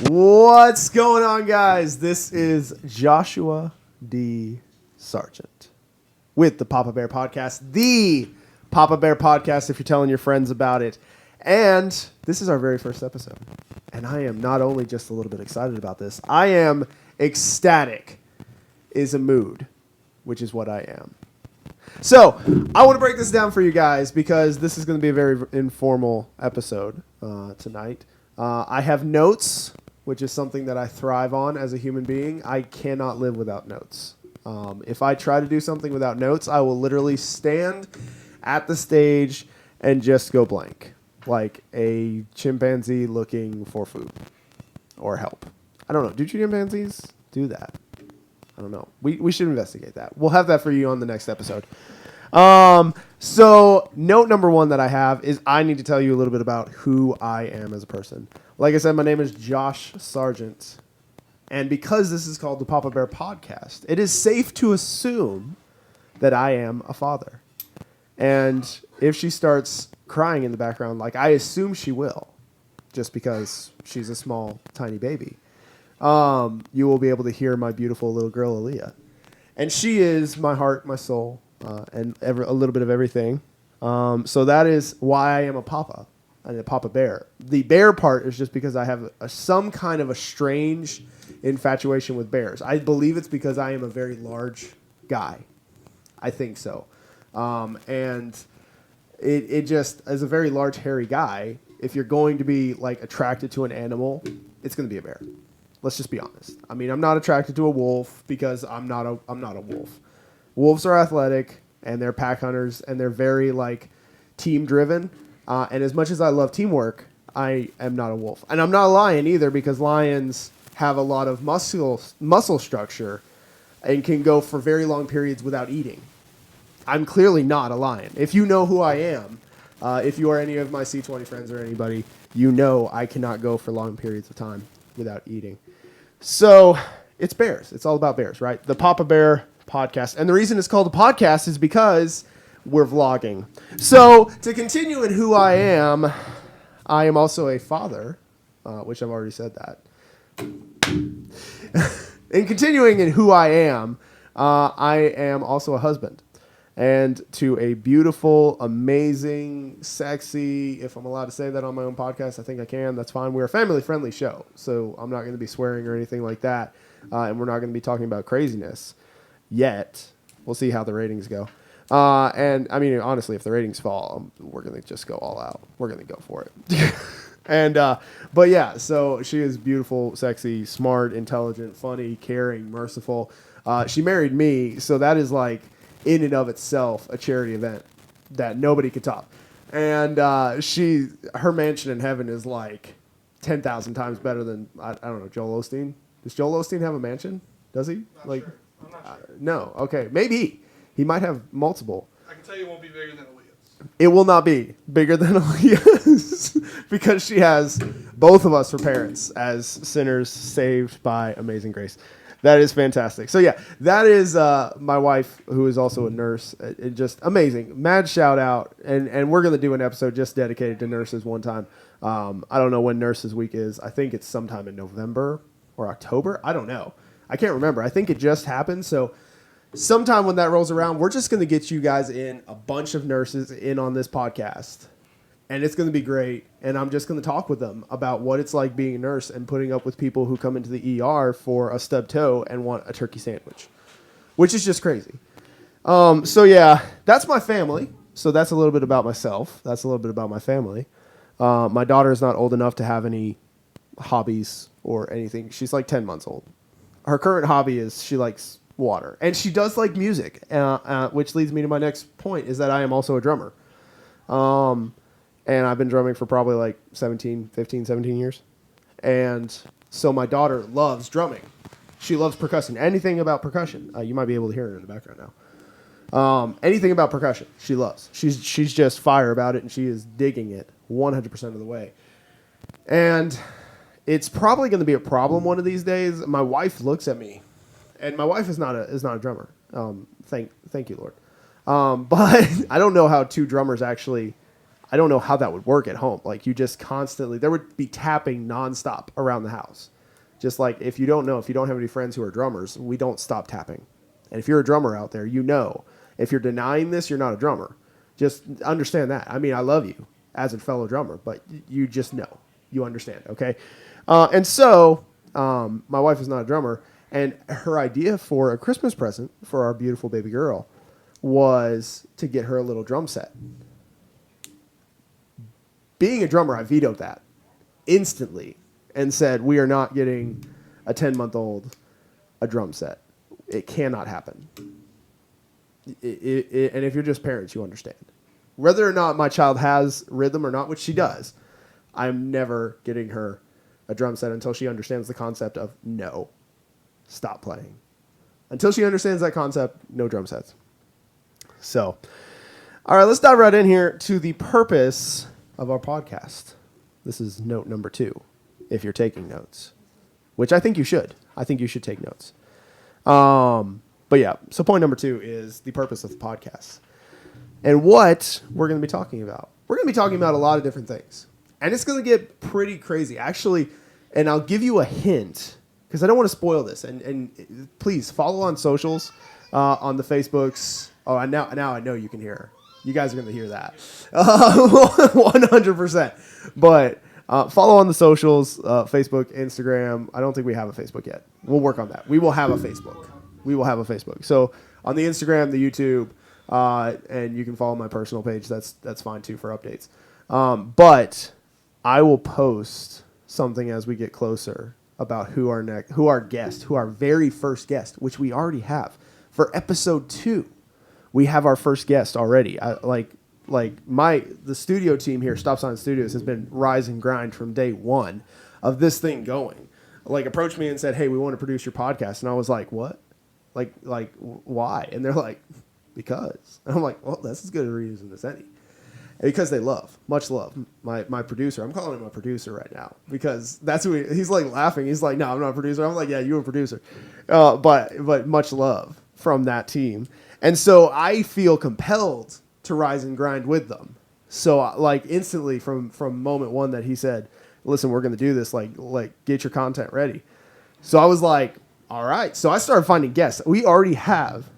What's going on, guys? This is Joshua D. Sargent with the Papa Bear Podcast, the Papa Bear Podcast, if you're telling your friends about it. And this is our very first episode. And I am not only just a little bit excited about this, I am ecstatic is a mood, which is what I am. So, I want to break this down for you guys because this is going to be a very informal episode tonight. I have notes, which is something that I thrive on as a human being. I cannot live without notes. If I try to do something without notes, I will literally stand at the stage and just go blank, like a chimpanzee looking for food or help. I don't know. Do chimpanzees do that? I don't know. We should investigate that. We'll have that for you on the next episode. So note number one that I have is I need to tell you a little bit about who I am as a person. Like I said, my name is Josh Sargent. And because this is called the Papa Bear Podcast, it is safe to assume that I am a father. And if she starts crying in the background, like I assume she will, just because she's a small, tiny baby, you will be able to hear my beautiful little girl, Aaliyah. And she is my heart, my soul, and a little bit of everything. So that is why I am a papa and a papa bear. The bear part is just because I have some kind of a strange infatuation with bears. I believe it's because I am a very large guy. I think so. And it just, as a very large, hairy guy, if you're going to be like attracted to an animal, it's going to be a bear. Let's just be honest. I mean, I'm not attracted to a wolf because I'm not a wolf. Wolves are athletic and they're pack hunters and they're very like team driven. And as much as I love teamwork, I am not a wolf. And I'm not a lion either because lions have a lot of muscle structure and can go for very long periods without eating. I'm clearly not a lion. If you know who I am, if you are any of my C20 friends or anybody, you know I cannot go for long periods of time without eating. So it's bears. It's all about bears, right? The Papa Bear Podcast. And the reason it's called a podcast is because we're vlogging. So to continue in who I am also a father, which I've already said that. In continuing in who I am also a husband. And to a beautiful, amazing, sexy, if I'm allowed to say that on my own podcast, I think I can. That's fine. We're a family-friendly show, so I'm not going to be swearing or anything like that. And we're not going to be talking about craziness yet. We'll see how the ratings go. And, I mean, honestly, if the ratings fall, we're going to just go all out. We're going to go for it. And but, yeah, so she is beautiful, sexy, smart, intelligent, funny, caring, merciful. She married me, so that is like, in and of itself, a charity event that nobody could top. And her mansion in heaven is like 10,000 times better than, I don't know, Joel Osteen. Does Joel Osteen have a mansion? Does he? Not sure. I'm not sure. No. Okay. Maybe. He might have multiple. I can tell you it won't be bigger than Aaliyah's. It will not be bigger than Aaliyah's because she has both of us for parents as sinners saved by amazing grace. That is fantastic. So, yeah, that is my wife, who is also a nurse. Just amazing. Mad shout out. And we're going to do an episode just dedicated to nurses one time. I don't know when Nurses Week is. I think it's sometime in November or October. I don't know. I can't remember. I think it just happened. So, sometime when that rolls around, we're just going to get you guys in, a bunch of nurses in on this podcast. And it's going to be great. And I'm just going to talk with them about what it's like being a nurse and putting up with people who come into the ER for a stubbed toe and want a turkey sandwich, which is just crazy. So, yeah, that's my family. So that's a little bit about myself. That's a little bit about my family. My daughter is not old enough to have any hobbies or anything. She's like 10 months old. Her current hobby is she likes water. And she does like music, which leads me to my next point, is that I am also a drummer. And I've been drumming for probably like 15, 17 years. And so my daughter loves drumming. She loves percussion. Anything about percussion. You might be able to hear her in the background now. Anything about percussion, she loves. She's just fire about it, and she is digging it 100% of the way. And it's probably going to be a problem one of these days. My wife looks at me, and my wife is not a drummer. Thank you, Lord. But I don't know how two drummers actually I don't know how that would work at home. Like you just constantly, there would be tapping nonstop around the house. Just like if you don't have any friends who are drummers, we don't stop tapping. And if you're a drummer out there, you know, if you're denying this, you're not a drummer. Just understand that. I mean, I love you as a fellow drummer, but you just know, you understand. Okay. And so, my wife is not a drummer, and her idea for a Christmas present for our beautiful baby girl was to get her a little drum set. Being a drummer, I vetoed that instantly and said, we are not getting a 10-month-old a drum set. It cannot happen. And if you're just parents, you understand. Whether or not my child has rhythm or not, which she does, I'm never getting her a drum set until she understands the concept of no, stop playing. Until she understands that concept, no drum sets. So, all right, let's dive right in here to the purpose of our podcast. This is note number 2, if you're taking notes, which I think you should. I think you should take notes. But yeah, so point number 2 is the purpose of the podcast. And what we're going to be talking about. We're going to be talking about a lot of different things. And it's going to get pretty crazy. Actually, and I'll give you a hint, because I don't want to spoil this. And please follow on socials, on the Facebooks. Oh, now I know you can hear her. You guys are going to hear that. 100%. But follow on the socials, Facebook, Instagram. I don't think we have a Facebook yet. We'll work on that. We will have a Facebook. So on the Instagram, the YouTube, and you can follow my personal page. That's fine too for updates. But I will post something as we get closer about who our very first guest, which we already have for episode 2. We have our first guest already. The studio team here, Stop Sign Studios, has been rise and grind from day one of this thing going. Like approached me and said, "Hey, we want to produce your podcast," and I was like, "What? Like why?" And they're like, "Because." And I'm like, "Well, that's as good a reason as any." Because they much love my producer. I'm calling him a producer right now because that's who he's like laughing. He's like, "No, I'm not a producer." I'm like, "Yeah, you're a producer," but much love from that team. And so I feel compelled to rise and grind with them. So like instantly from moment one that he said, "Listen, we're going to do this. Like get your content ready." So I was like, all right. So I started finding guests. We already have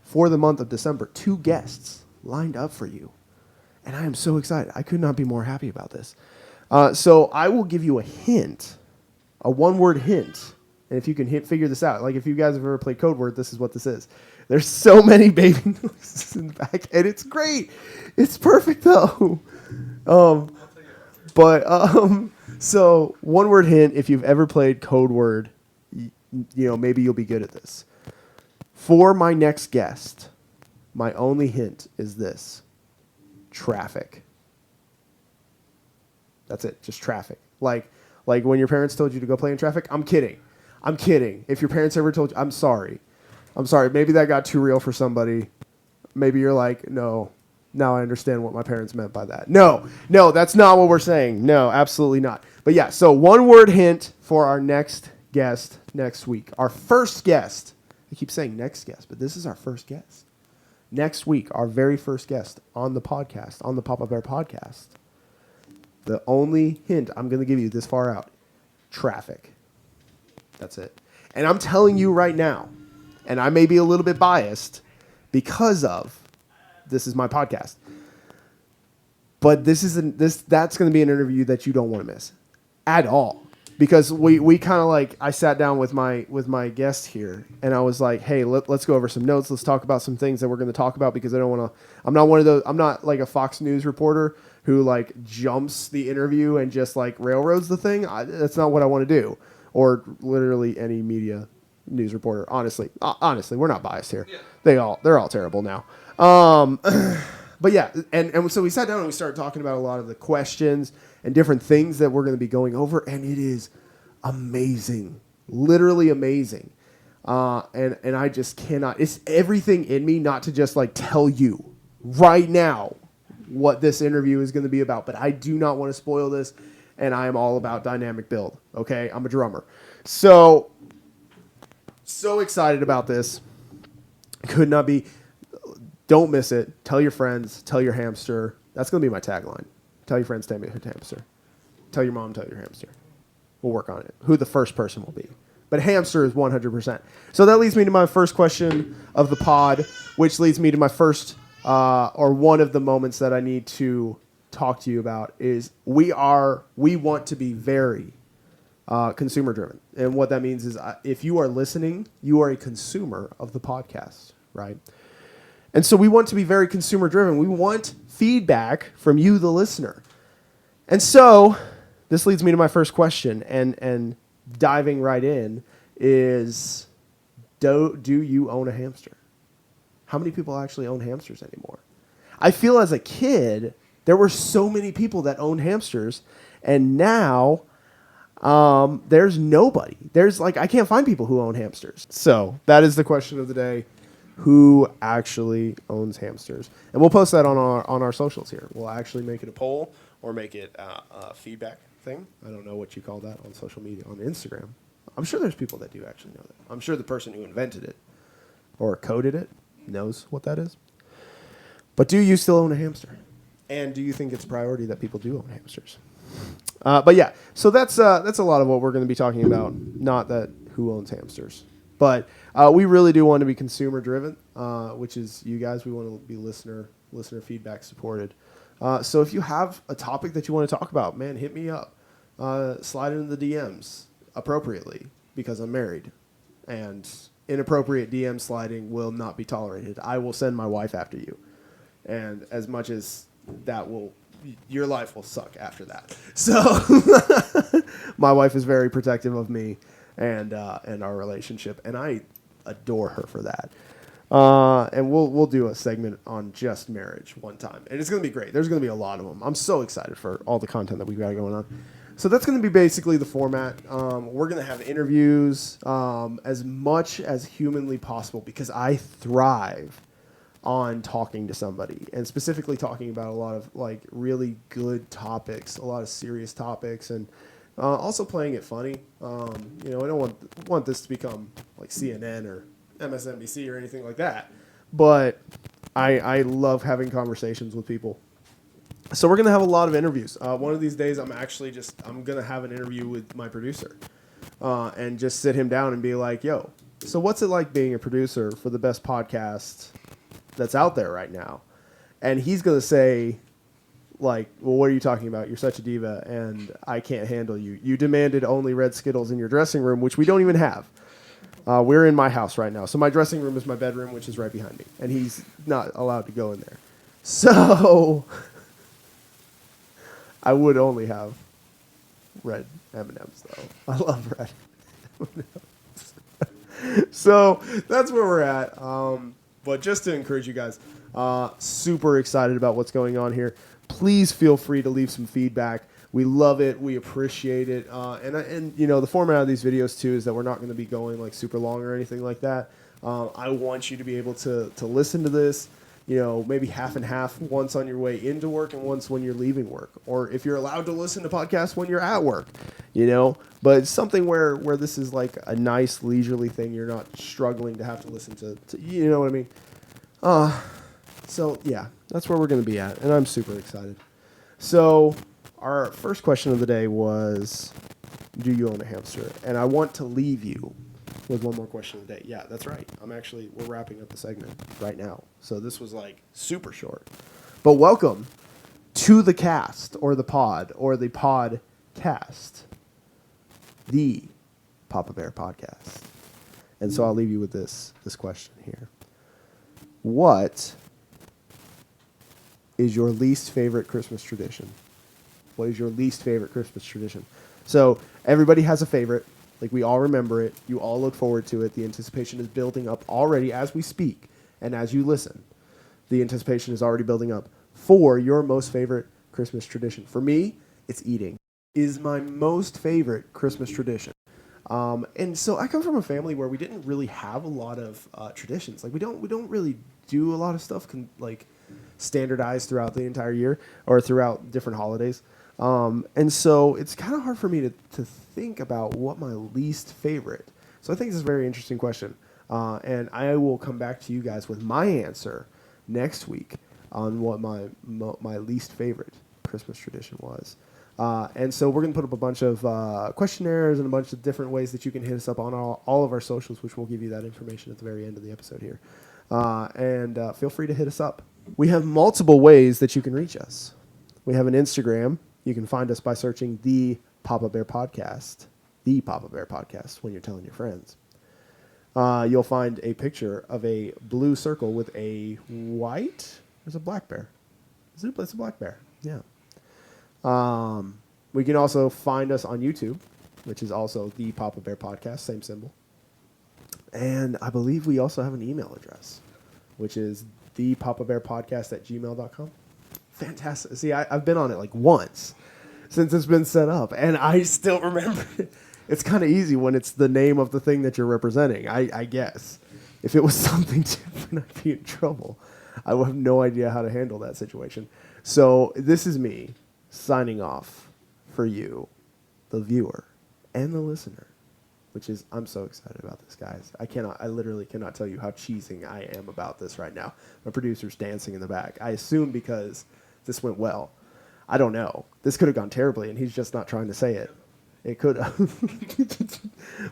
for the month of December 2 guests lined up for you. And I am so excited. I could not be more happy about this. So I will give you a hint, a 1-word hint. And if you can figure this out, like if you guys have ever played Code Word, this is what this is. There's so many baby noises in the back, and it's great. It's perfect though. So 1-word hint. If you've ever played Code Word, maybe you'll be good at this. For my next guest, my only hint is this: traffic. That's it. Just traffic. Like when your parents told you to go play in traffic. I'm kidding. If your parents ever told you, I'm sorry. Maybe that got too real for somebody. Maybe you're like, no, now I understand what my parents meant by that. No, that's not what we're saying. No, absolutely not. But yeah, so 1-word hint for our next guest next week. Our first guest. I keep saying next guest, but this is our first guest. Next week, our very first guest on the podcast, on the Papa Bear podcast. The only hint I'm going to give you this far out: traffic. That's it. And I'm telling you right now, and I may be a little bit biased because of this is my podcast, but that's going to be an interview that you don't want to miss at all. Because we kind of like, I sat down with my guest here and I was like, hey, let's go over some notes. Let's talk about some things that we're going to talk about, because I'm not like a Fox News reporter who like jumps the interview and just like railroads the thing. That's not what I want to do. Or literally any media news reporter. Honestly, we're not biased here. Yeah. They're all terrible now. But yeah, and so we sat down and we started talking about a lot of the questions and different things that we're going to be going over, and it is amazing, literally amazing. And I just cannot. It's everything in me not to just like tell you right now what this interview is going to be about, but I do not want to spoil this, and I am all about dynamic build. Okay, I'm a drummer, so excited about this. Could not be. Don't miss it. Tell your friends. Tell your hamster. That's going to be my tagline. Tell your friends to name your hamster. Tell your mom, tell your hamster. We'll work on it. Who the first person will be. But hamster is 100%. So that leads me to my first question of the pod, which leads me to my first, or one of the moments that I need to talk to you about is we want to be very consumer driven. And what that means is if you are listening, you are a consumer of the podcast, right? And so we want to be very consumer driven. We want feedback from you, the listener. And so this leads me to my first question, and diving right in is, do you own a hamster? How many people actually own hamsters anymore? I feel as a kid, there were so many people that owned hamsters, and now there's nobody. I can't find people who own hamsters. So that is the question of the day. Who actually owns hamsters? And we'll post that on our socials here. We'll actually make it a poll or make it a feedback thing. I don't know what you call that on social media, on Instagram. I'm sure there's people that do actually know that. I'm sure the person who invented it or coded it knows what that is. But do you still own a hamster? And do you think it's a priority that people do own hamsters? But yeah, so that's a lot of what we're going to be talking about. Not that who owns hamsters, but we really do want to be consumer driven, which is you guys. We want to be listener feedback supported. So if you have a topic that you want to talk about, man, hit me up. Slide into the DMs appropriately because I'm married, and inappropriate DM sliding will not be tolerated. I will send my wife after you, and as much as that will, your life will suck after that. So my wife is very protective of me and our relationship, and I adore her for that. And we'll do a segment on just marriage one time, and it's going to be great. There's going to be a lot of them. I'm so excited for all the content that we've got going on. So that's going to be basically the format. We're going to have interviews as much as humanly possible because I thrive on talking to somebody and specifically talking about a lot of like really good topics, a lot of serious topics, and also playing it funny. I don't want this to become like CNN or MSNBC or anything like that, but I love having conversations with people. So we're going to have a lot of interviews. One of these days, I'm going to have an interview with my producer and just sit him down and be like, yo, so what's it like being a producer for the best podcast that's out there right now? And he's going to say, like, well, what are you talking about? You're such a diva, and I can't handle you. You demanded only red Skittles in your dressing room, which we don't even have. We're in my house right now. So my dressing room is my bedroom, which is right behind me. And he's not allowed to go in there. So I would only have red M&Ms, though. I love red M&Ms. So that's where we're at. But just to encourage you guys, super excited about what's going on here. Please feel free to leave some feedback. We love it. We appreciate it. And the format of these videos, too, is that we're not going to be going like super long or anything like that. I want you to be able to listen to this, maybe half and half, once on your way into work and once when you're leaving work. Or if you're allowed to listen to podcasts when you're at work, But it's something where this is like a nice leisurely thing. You're not struggling to have to listen to you know what I mean? So, yeah, that's where we're going to be at. And I'm super excited. So our first question of the day was, do you own a hamster? And I want to leave you with one more question of the day. Yeah, that's right. We're wrapping up the segment right now. So this was like super short. But welcome to the cast or the podcast, the Papa Bear Podcast. And so I'll leave you with this question here. What is your least favorite Christmas tradition? What is your least favorite Christmas tradition? So everybody has a favorite. Like, we all remember it. You all look forward to it. The anticipation is building up already as we speak and as you listen. The anticipation is already building up for your most favorite Christmas tradition. For me, it's eating. Is my most favorite Christmas tradition. And so I come from a family where we didn't really have a lot of traditions. Like, we don't really do a lot of stuff standardized throughout the entire year or throughout different holidays. And so it's kind of hard for me to think about what my least favorite. So I think this is a very interesting question. And I will come back to you guys with my answer next week on what my least favorite Christmas tradition was. And so we're going to put up a bunch of questionnaires and a bunch of different ways that you can hit us up on all of our socials, which we'll give you that information at the very end of the episode here. And feel free to hit us up. We have multiple ways that you can reach us. We have an Instagram. You can find us by searching The Papa Bear Podcast. The Papa Bear Podcast when you're telling your friends. You'll find a picture of a blue circle with a white. There's a black bear. It's a black bear. Yeah. We can also find us on YouTube, which is also The Papa Bear Podcast, same symbol. And I believe we also have an email address, which is thepapabearpodcast@gmail.com. Fantastic. See, I've been on it like once since it's been set up, and I still remember it. It's kind of easy when it's the name of the thing that you're representing, I guess. If it was something different, I'd be in trouble. I would have no idea how to handle that situation. So this is me signing off for you, the viewer, and the listener, which is, I'm so excited about this, guys. I literally cannot tell you how cheesing I am about this right now. My producer's dancing in the back. I assume because this went well. I don't know. This could have gone terribly, and he's just not trying to say it. It could have.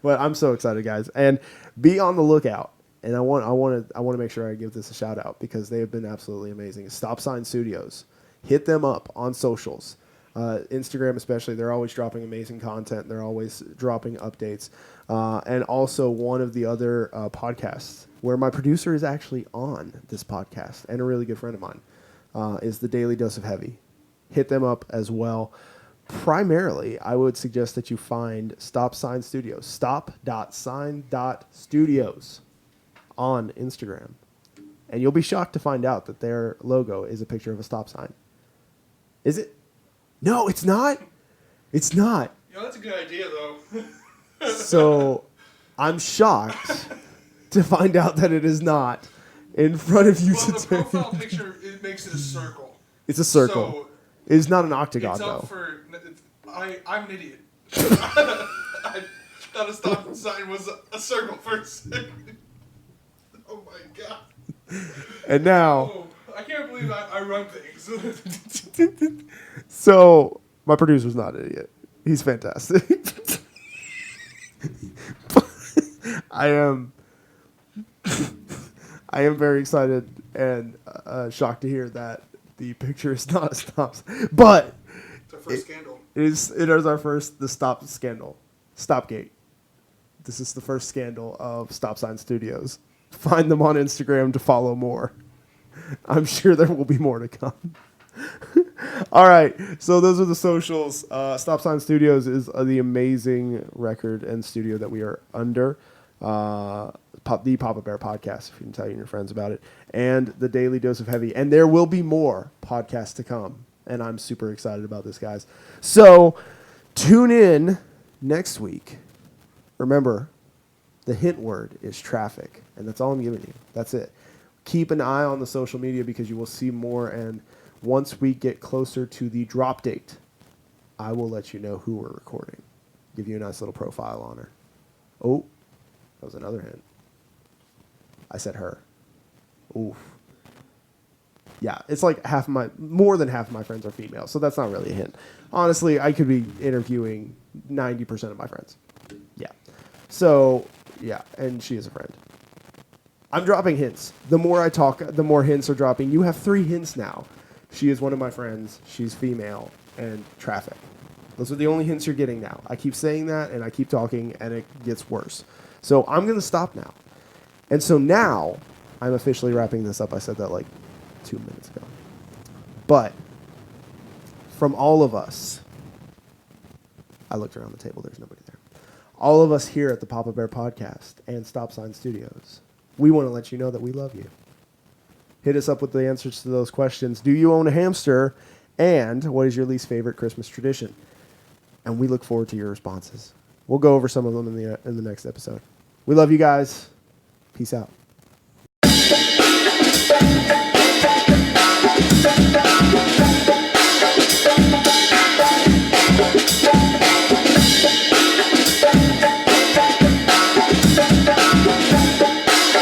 But I'm so excited, guys. And be on the lookout. And I want to make sure I give this a shout out because they have been absolutely amazing. Stop Sign Studios. Hit them up on socials. Instagram especially. They're always dropping amazing content. They're always dropping updates. And also one of the other podcasts where my producer is actually on this podcast and a really good friend of mine is The Daily Dose of Heavy. Hit them up as well. Primarily, I would suggest that you find Stop Sign Studios, stop.sign.studios on Instagram. And you'll be shocked to find out that their logo is a picture of a stop sign. Is it? No, it's not. It's not. That's a good idea, though. So I'm shocked to find out that it is not in front of you Well, the today. profile picture, it makes it a circle. It's a circle. So it's not an octagon, it's up though. for... I'm an idiot. I thought a stop sign was a circle for a second. Oh, my God. And now... Oh, I can't believe I run things. So, my producer's not an idiot. He's fantastic. I am very excited and shocked to hear that the picture is not a stop. But It's our first scandal. it is our first, the stop scandal. Stopgate. This is the first scandal of Stop Sign Studios. Find them on Instagram to follow more. I'm sure there will be more to come. All right, so those are the socials. Stop Sign Studios is the amazing record and studio that we are under. The Papa Bear Podcast, if you can tell your friends about it, and The Daily Dose of Heavy. And there will be more podcasts to come, and I'm super excited about this, guys. So tune in next week. Remember, the hint word is traffic, and that's all I'm giving you. That's it. Keep an eye on the social media because you will see more, and once we get closer to the drop date, I will let you know who we're recording. Give you a nice little profile on her. Oh, that was another hint. I said her. Oof. Yeah, it's like more than half of my friends are female, so that's not really a hint. Honestly, I could be interviewing 90% of my friends. Yeah. So, yeah, and she is a friend. I'm dropping hints. The more I talk, the more hints are dropping. You have 3 hints now. She is one of my friends. She's female. And traffic. Those are the only hints you're getting now. I keep saying that, and I keep talking, and it gets worse. So I'm going to stop now. And so now, I'm officially wrapping this up. I said that like 2 minutes ago. But from all of us, I looked around the table. There's nobody there. All of us here at the Papa Bear Podcast and Stop Sign Studios, we want to let you know that we love you. Hit us up with the answers to those questions. Do you own a hamster? And what is your least favorite Christmas tradition? And we look forward to your responses. We'll go over some of them in the next episode. We love you guys. Peace out.